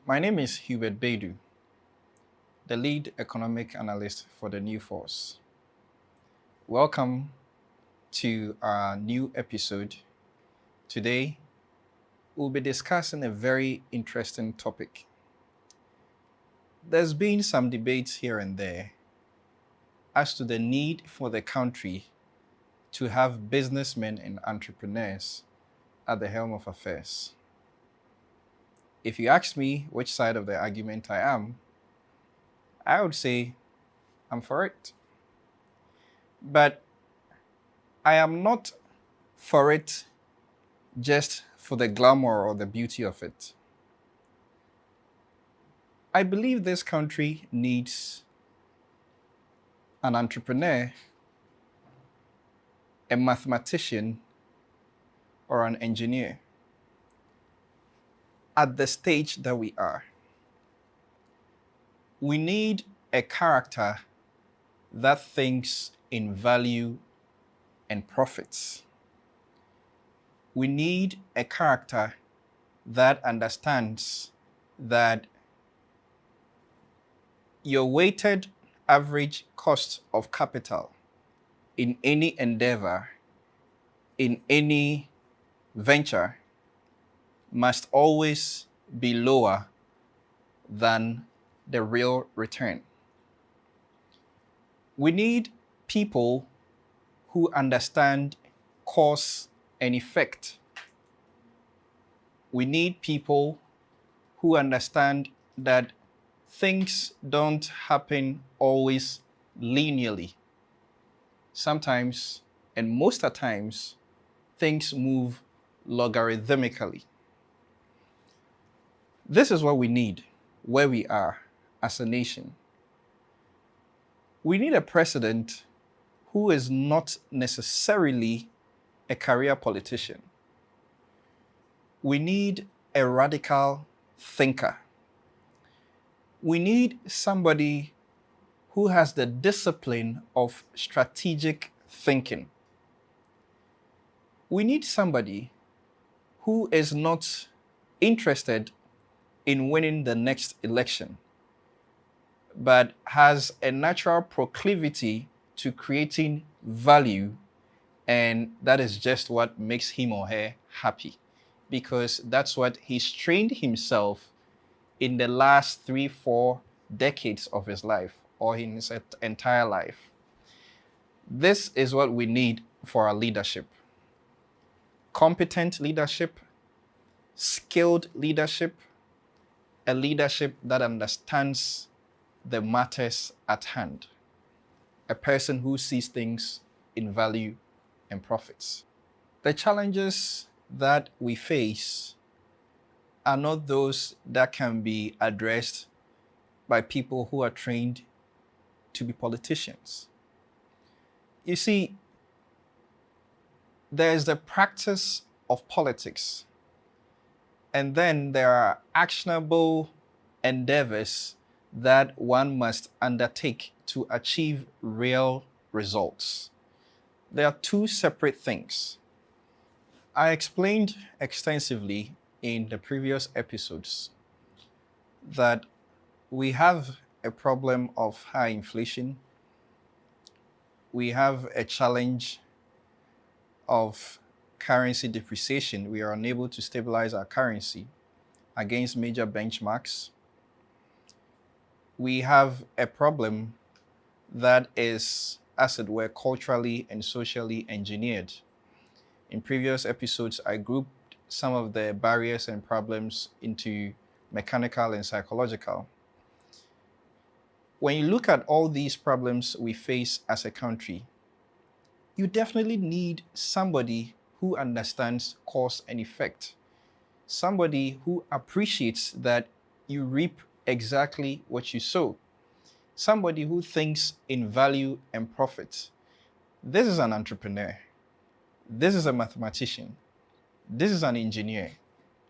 My name is Hubert Baidu, the lead economic analyst for the New Force. Welcome to our new episode. Today, we'll be discussing a very interesting topic. There's been some debates here and there as to the need for the country to have businessmen and entrepreneurs at the helm of affairs. If you ask me which side of the argument I would say I'm for it. But I am not for it just for the glamour or the beauty of it. I believe this country needs an entrepreneur, a mathematician, or an engineer at the stage that we are. We need a character that thinks in value and profits. We need a character that understands that your weighted average cost of capital in any endeavor, in any venture, must always be lower than the real return. We need people who understand cause and effect. We need people who understand that things don't happen always linearly. Sometimes, and most of the times, things move logarithmically. This is what we need where we are as a nation. We need a president who is not necessarily a career politician. We need a radical thinker. We need somebody who has the discipline of strategic thinking. We need somebody who is not interested in winning the next election, but has a natural proclivity to creating value, and that is just what makes him or her happy, because that's what he's trained himself in the last 3-4 decades of his life, or in his entire life. This is what we need for our leadership. Competent leadership, skilled leadership, a leadership that understands the matters at hand, a person who sees things in value and profits. The challenges that we face are not those that can be addressed by people who are trained to be politicians. You see, there's the practice of politics, and then there are actionable endeavors that one must undertake to achieve real results. There are two separate things. I explained extensively in the previous episodes that we have a problem of high inflation. We have a challenge of currency depreciation. We are unable to stabilize our currency against major benchmarks. We have a problem that is, as it were, culturally and socially engineered. In previous episodes, I grouped some of the barriers and problems into mechanical and psychological. When you look at all these problems we face as a country, you definitely need somebody who understands cause and effect, somebody who appreciates that you reap exactly what you sow, somebody who thinks in value and profit. This is an entrepreneur. This is a mathematician. This is an engineer.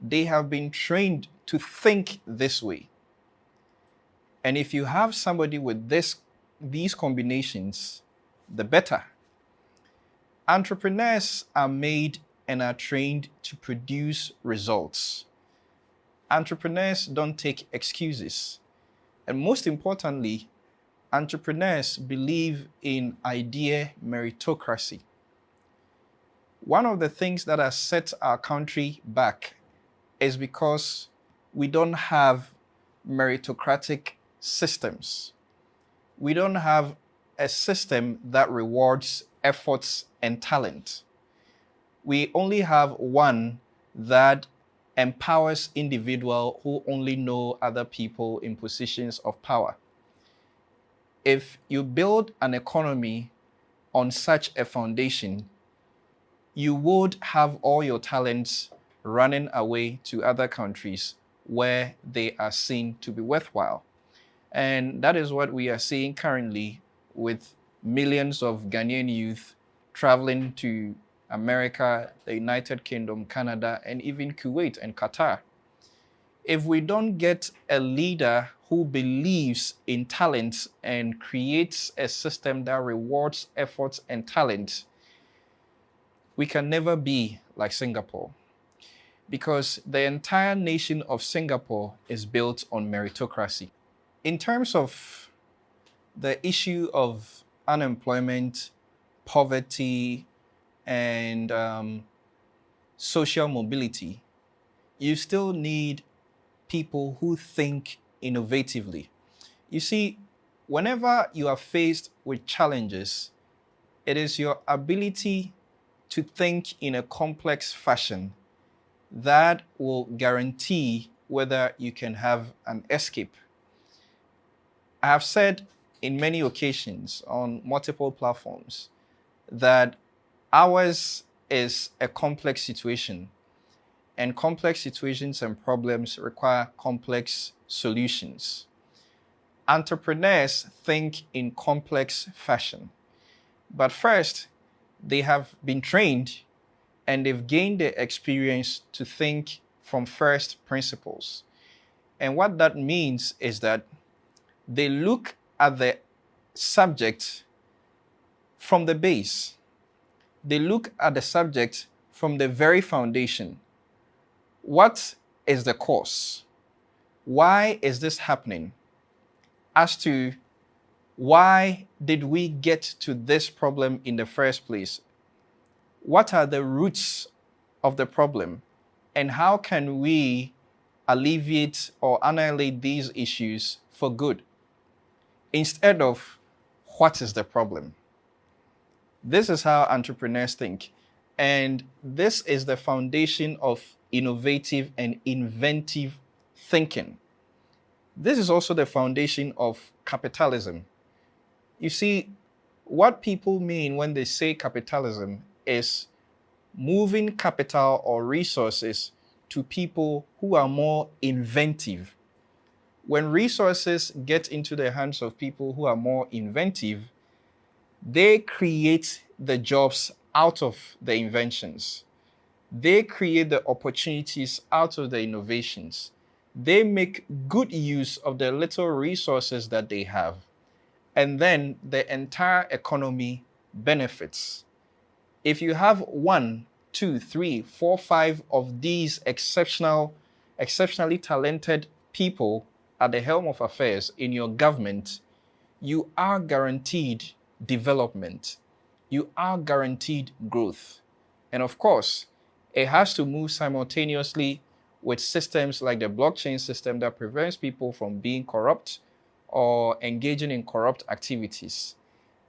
They have been trained to think this way. And if you have somebody with these combinations, the better. Entrepreneurs are made and are trained to produce results. Entrepreneurs don't take excuses. And most importantly, entrepreneurs believe in idea meritocracy. One of the things that has set our country back is because we don't have meritocratic systems. We don't have a system that rewards efforts and talent. We only have one that empowers individuals who only know other people in positions of power. If you build an economy on such a foundation, you would have all your talents running away to other countries where they are seen to be worthwhile. And that is what we are seeing currently with millions of Ghanaian youth traveling to America, the United Kingdom, Canada, and even Kuwait and Qatar. If we don't get a leader who believes in talent and creates a system that rewards efforts and talent, we can never be like Singapore, because the entire nation of Singapore is built on meritocracy. In terms of the issue of unemployment, poverty, and social mobility, you still need people who think innovatively. You see, whenever you are faced with challenges, it is your ability to think in a complex fashion that will guarantee whether you can have an escape. I have said in many occasions on multiple platforms that ours is a complex situation, and complex situations and problems require complex solutions. Entrepreneurs think in complex fashion, but first, they have been trained and they've gained the experience to think from first principles. And what that means is that they look at the subject from the base. They look at the subject from the very foundation. What is the cause? Why is this happening? As to why did we get to this problem in the first place? What are the roots of the problem? And how can we alleviate or annihilate these issues for good? Instead of what is the problem? This is how entrepreneurs think. And this is the foundation of innovative and inventive thinking. This is also the foundation of capitalism. You see, what people mean when they say capitalism is moving capital or resources to people who are more inventive. When resources get into the hands of people who are more inventive, they create the jobs out of the inventions. They create the opportunities out of the innovations. They make good use of the little resources that they have. And then the entire economy benefits. If you have 1, 2, 3, 4, 5 of these exceptionally talented people at the helm of affairs in your government, you are guaranteed development. You are guaranteed growth. And of course, it has to move simultaneously with systems like the blockchain system that prevents people from being corrupt or engaging in corrupt activities.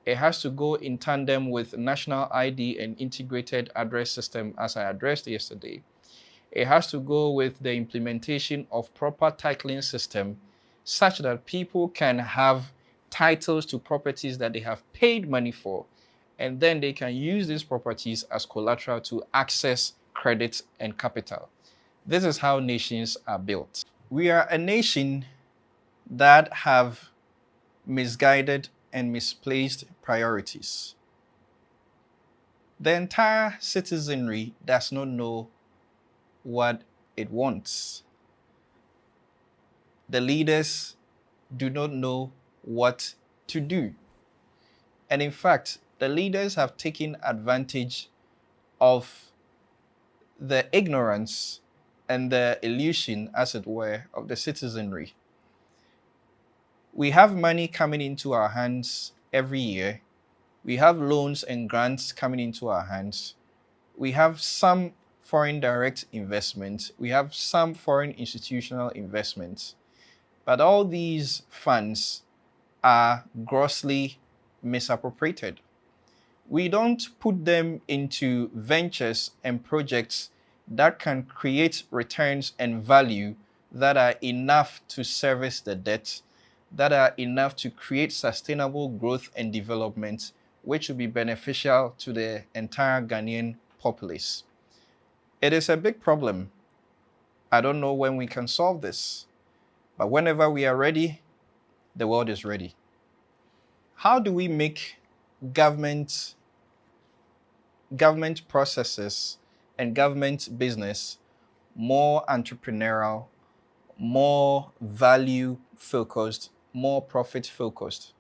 It has to go in tandem with national ID and integrated address system, as I addressed yesterday. It has to go with the implementation of proper titling system such that people can have titles to properties that they have paid money for, and then they can use these properties as collateral to access credit and capital. This is how nations are built. We are a nation that have misguided and misplaced priorities. The entire citizenry does not know what it wants. The leaders do not know what to do. And in fact, the leaders have taken advantage of the ignorance and the illusion, as it were, of the citizenry. We have money coming into our hands every year. We have loans and grants coming into our hands. We have some foreign direct investments. We have some foreign institutional investments. But all these funds are grossly misappropriated. We don't put them into ventures and projects that can create returns and value that are enough to service the debt, that are enough to create sustainable growth and development, which will be beneficial to the entire Ghanaian populace. It is a big problem. I don't know when we can solve this, but whenever we are ready, the world is ready. How do we make government processes and government business more entrepreneurial, more value focused, more profit focused?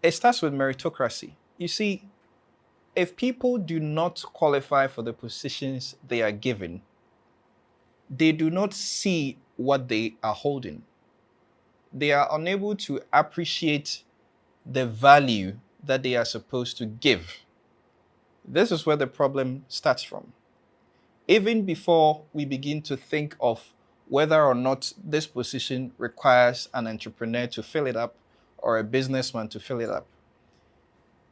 It starts with meritocracy. You see, if people do not qualify for the positions they are given, they do not see what they are holding. They are unable to appreciate the value that they are supposed to give. This is where the problem starts from. Even before we begin to think of whether or not this position requires an entrepreneur to fill it up or a businessman to fill it up,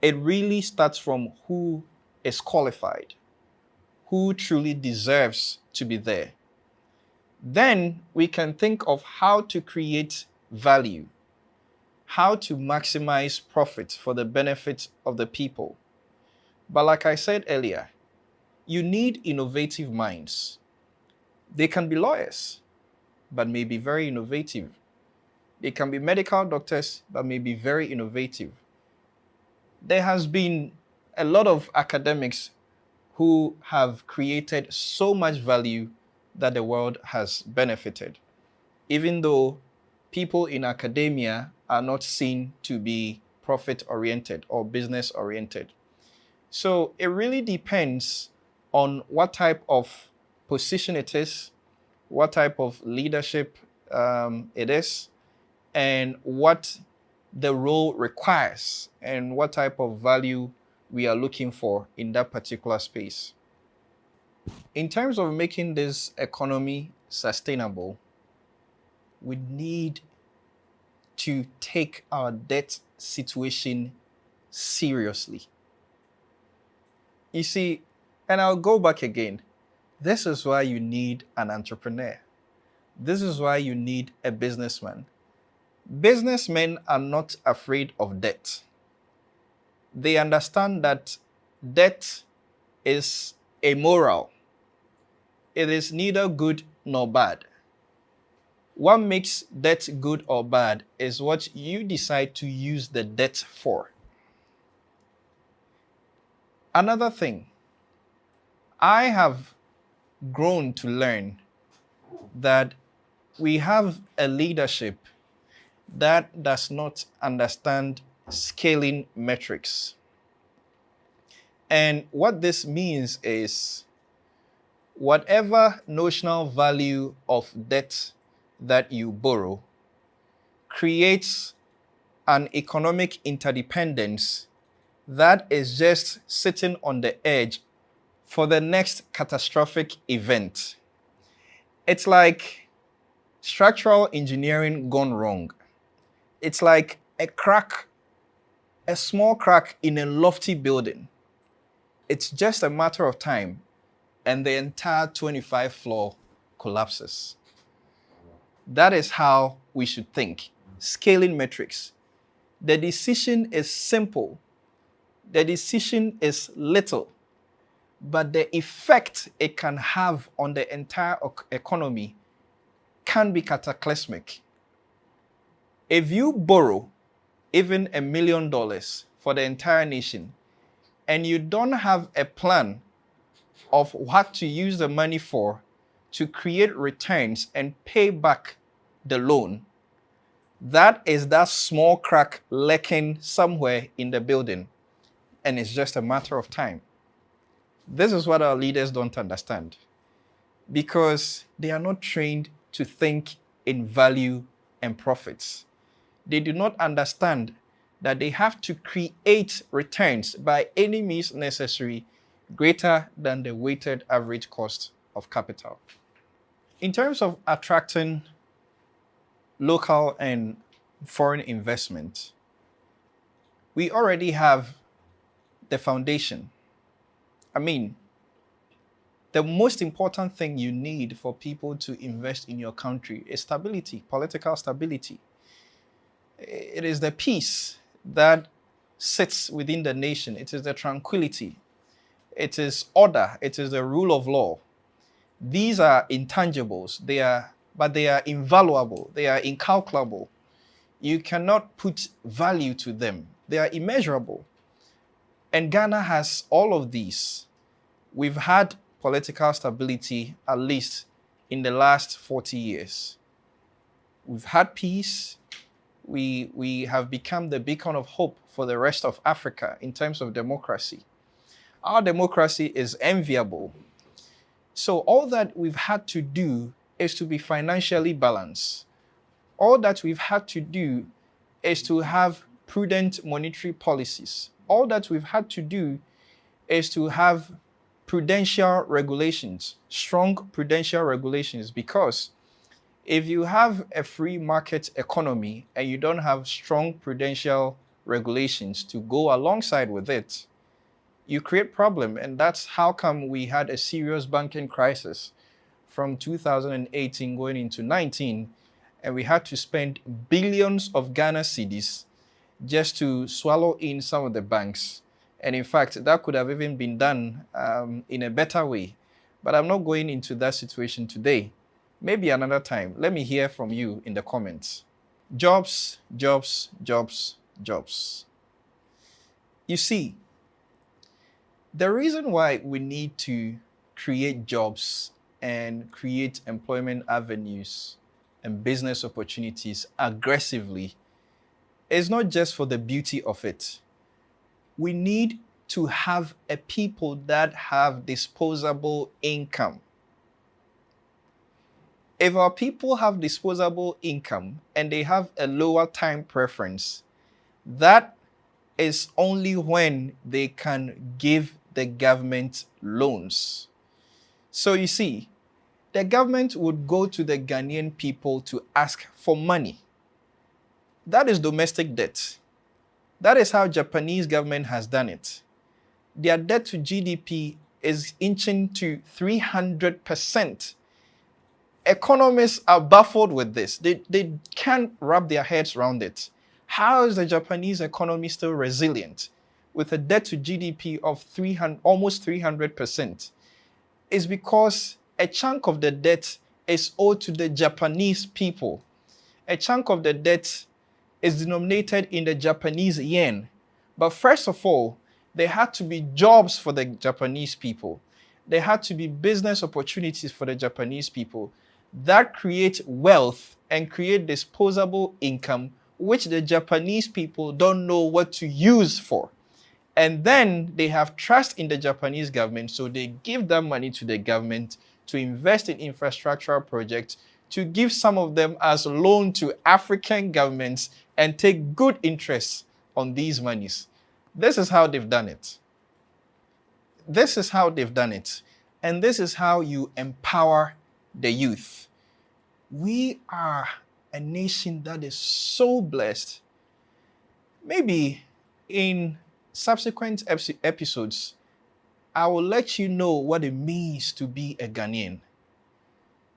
it really starts from who is qualified, who truly deserves to be there. Then we can think of how to create value, how to maximize profit for the benefit of the people. But like I said earlier, you need innovative minds. They can be lawyers, but may be very innovative. They can be medical doctors, but may be very innovative. There has been a lot of academics who have created so much value that the world has benefited, even though people in academia are not seen to be profit-oriented or business-oriented. So it really depends on what type of position it is, what type of leadership it is, and what the role requires, and what type of value we are looking for in that particular space. In terms of making this economy sustainable, we need to take our debt situation seriously. You see, and I'll go back again. This is why you need an entrepreneur. This is why you need a businessman. Businessmen are not afraid of debt. They understand that debt is amoral. It is neither good nor bad. What makes debt good or bad is what you decide to use the debt for. Another thing, I have grown to learn that we have a leadership that does not understand scaling metrics. And what this means is whatever notional value of debt that you borrow creates an economic interdependence that is just sitting on the edge for the next catastrophic event. It's like structural engineering gone wrong. It's like a small crack in a lofty building. It's just a matter of time, and the entire 25th floor collapses. That is how we should think. Scaling metrics. The decision is simple. The decision is little, but the effect it can have on the entire economy can be cataclysmic. If you borrow even $1 million for the entire nation, and you don't have a plan of what to use the money for to create returns and pay back the loan, that is that small crack lurking somewhere in the building, and it's just a matter of time. This is what our leaders don't understand. because they are not trained to think in value and profits. They do not understand that they have to create returns by any means necessary greater than the weighted average cost of capital. In terms of attracting local and foreign investment, we already have the foundation. I mean, the most important thing you need for people to invest in your country is stability, political stability. It is the peace that sits within the nation. It is the tranquility. It is order. It is the rule of law. These are intangibles. But they are invaluable. They are incalculable. You cannot put value to them. They are immeasurable. And Ghana has all of these. We've had political stability at least in the last 40 years. We've had peace. We have become the beacon of hope for the rest of Africa in terms of democracy. Our democracy is enviable. So all that we've had to do is to be financially balanced. All that we've had to do is to have prudent monetary policies. All that we've had to do is to have prudential regulations, strong prudential regulations, because if you have a free market economy and you don't have strong prudential regulations to go alongside with it, you create problem. And that's how come we had a serious banking crisis from 2018 going into 19, and we had to spend billions of Ghana cedis just to swallow in some of the banks. And in fact, that could have even been done in a better way. But I'm not going into that situation today. Maybe another time. Let me hear from you in the comments. Jobs, jobs, jobs, jobs. You see, the reason why we need to create jobs and create employment avenues and business opportunities aggressively is not just for the beauty of it. We need to have a people that have disposable income. If our people have disposable income and they have a lower time preference, that is only when they can give the government loans. So you see, the government would go to the Ghanaian people to ask for money. That is domestic debt. That is how Japanese government has done it. Their debt to GDP is inching to 300%. Economists are baffled with this. They can't wrap their heads around it. How is the Japanese economy still resilient with a debt to GDP of almost 300%? It's because a chunk of the debt is owed to the Japanese people. A chunk of the debt is denominated in the Japanese yen. But first of all, there had to be jobs for the Japanese people. There had to be business opportunities for the Japanese people that create wealth and create disposable income, which the Japanese people don't know what to use for. And then they have trust in the Japanese government, so they give that money to the government to invest in infrastructural projects, to give some of them as loan to African governments and take good interest on these monies. This is how they've done it. This is how they've done it. And this is how you empower the youth. We are a nation that is so blessed. Maybe in subsequent episodes, I will let you know what it means to be a Ghanaian.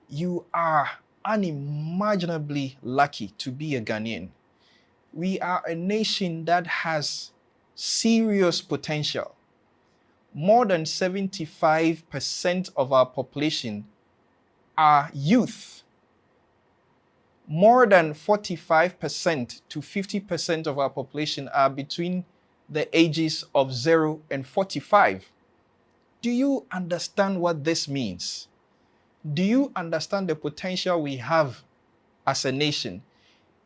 You are unimaginably lucky to be a Ghanaian. We are a nation that has serious potential. More than 75% of our population are youth. More than 45% to 50% of our population are between the ages of 0 and 45. Do you understand what this means? Do you understand the potential we have as a nation?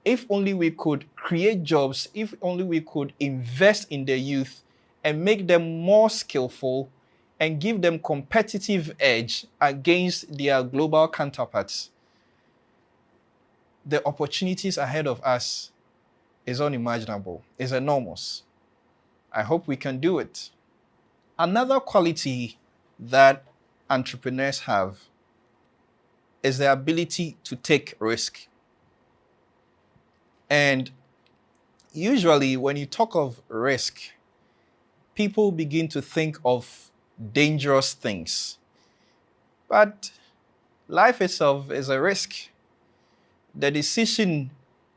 If only we could create jobs, if only we could invest in the youth and make them more skillful and give them competitive edge against their global counterparts, the opportunities ahead of us is unimaginable, is enormous. I hope we can do it. Another quality that entrepreneurs have is the ability to take risk. And usually when you talk of risk, people begin to think of dangerous things. But life itself is a risk. The decision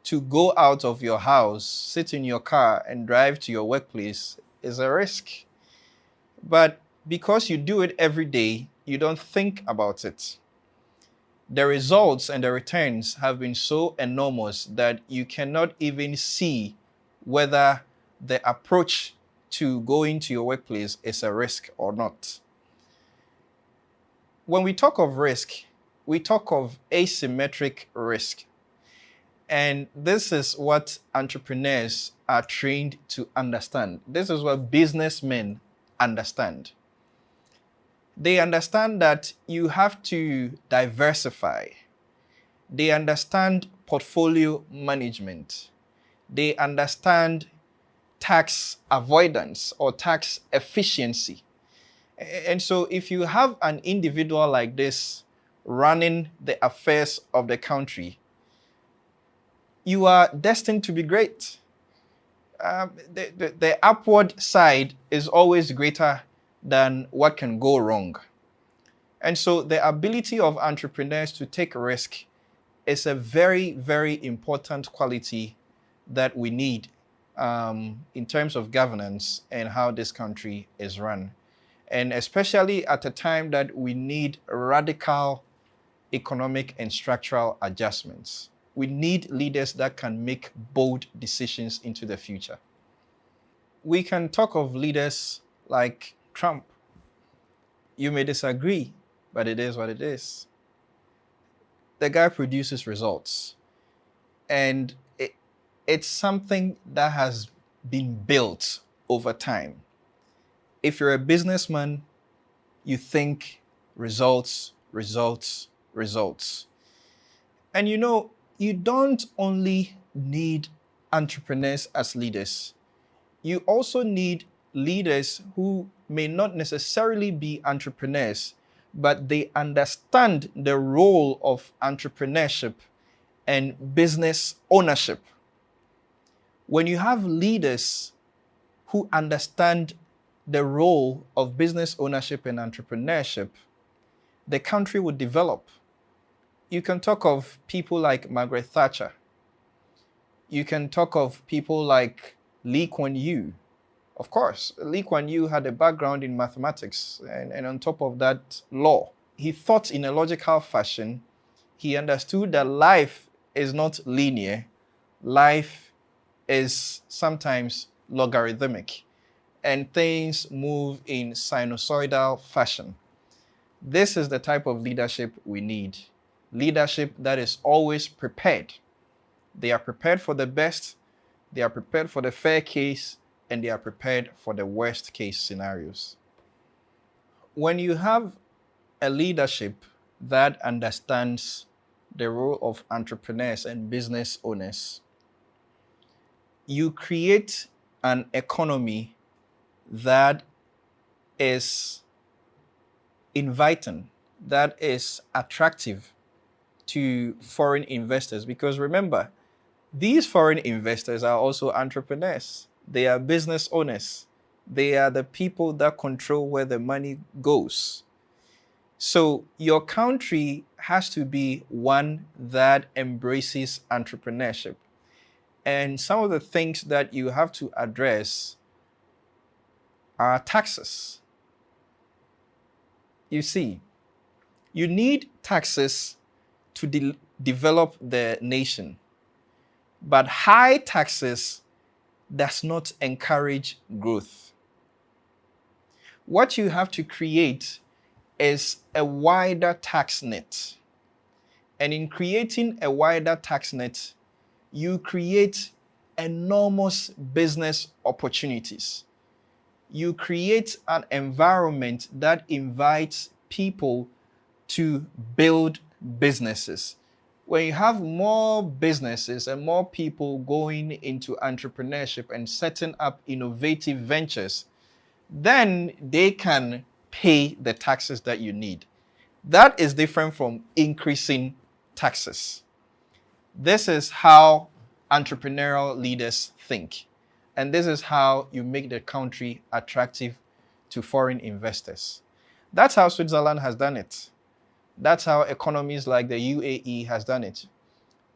to go out of your house, sit in your car, and drive to your workplace is a risk. But because you do it every day, you don't think about it. The results and the returns have been so enormous that you cannot even see whether the approach to going to your workplace is a risk or not. When we talk of risk, we talk of asymmetric risk. And this is what entrepreneurs are trained to understand. This is what businessmen understand. They understand that you have to diversify. They understand portfolio management. They understand tax avoidance or tax efficiency. And so if you have an individual like this running the affairs of the country, you are destined to be great. The upward side is always greater than what can go wrong. And so the ability of entrepreneurs to take risk is a very, very important quality that we need in terms of governance and how this country is run. And especially at a time that we need radical economic and structural adjustments. We need leaders that can make bold decisions into the future. We can talk of leaders like Trump. You may disagree, but it is what it is. The guy produces results. And it's something that has been built over time. If you're a businessman, you think results, results, results. And you know, you don't only need entrepreneurs as leaders. You also need leaders who may not necessarily be entrepreneurs, but they understand the role of entrepreneurship and business ownership. When you have leaders who understand the role of business ownership and entrepreneurship, the country would develop. You can talk of people like Margaret Thatcher. You can talk of people like Lee Kuan Yew. Of course, Lee Kuan Yew had a background in mathematics and on top of that, law. He thought in a logical fashion. He understood that life is not linear. Life is sometimes logarithmic, and things move in sinusoidal fashion. This is the type of leadership we need. Leadership that is always prepared. They are prepared for the best, they are prepared for the fair case, and they are prepared for the worst case scenarios. When you have a leadership that understands the role of entrepreneurs and business owners, you create an economy that is inviting, that is attractive to foreign investors. Because remember, these foreign investors are also entrepreneurs. They are business owners. They are the people that control where the money goes. So your country has to be one that embraces entrepreneurship. And some of the things that you have to address are taxes. You see, you need taxes to develop the nation, but high taxes does not encourage growth. What you have to create is a wider tax net. And in creating a wider tax net, you create enormous business opportunities. you create an environment that invites people to build businesses. When you have more businesses and more people going into entrepreneurship and setting up innovative ventures, then they can pay the taxes that you need. That is different from increasing taxes. This is how entrepreneurial leaders think. And this is how you make the country attractive to foreign investors. That's how Switzerland has done it. That's how economies like the UAE has done it.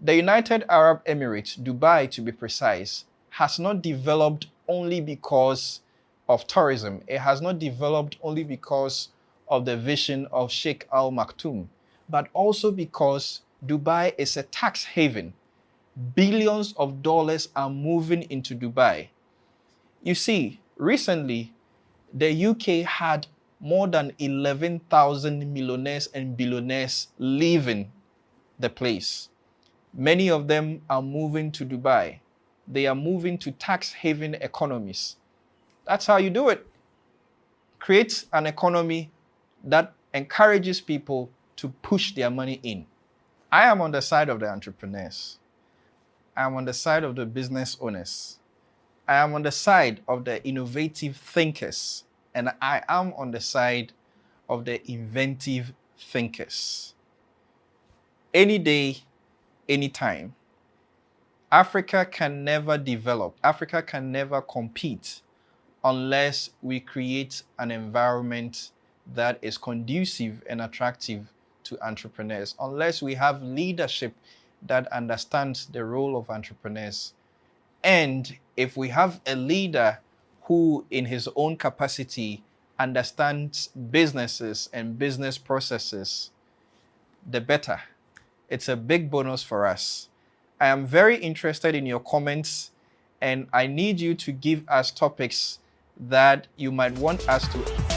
The United Arab Emirates, Dubai to be precise, has not developed only because of tourism. It has not developed only because of the vision of Sheikh Al Maktoum, but also because Dubai is a tax haven. Billions of dollars are moving into Dubai. You see, recently, the UK had more than 11,000 millionaires and billionaires leaving the place. Many of them are moving to Dubai. They are moving to tax haven economies. That's how you do it. Create an economy that encourages people to push their money in. I am on the side of the entrepreneurs. I am on the side of the business owners. I am on the side of the innovative thinkers. And I am on the side of the inventive thinkers. Any day, anytime. Africa can never develop. Africa can never compete unless we create an environment that is conducive and attractive to entrepreneurs, unless we have leadership that understands the role of entrepreneurs. And if we have a leader who, in his own capacity, understands businesses and business processes, the better. It's a big bonus for us. I am very interested in your comments, and I need you to give us topics that you might want us to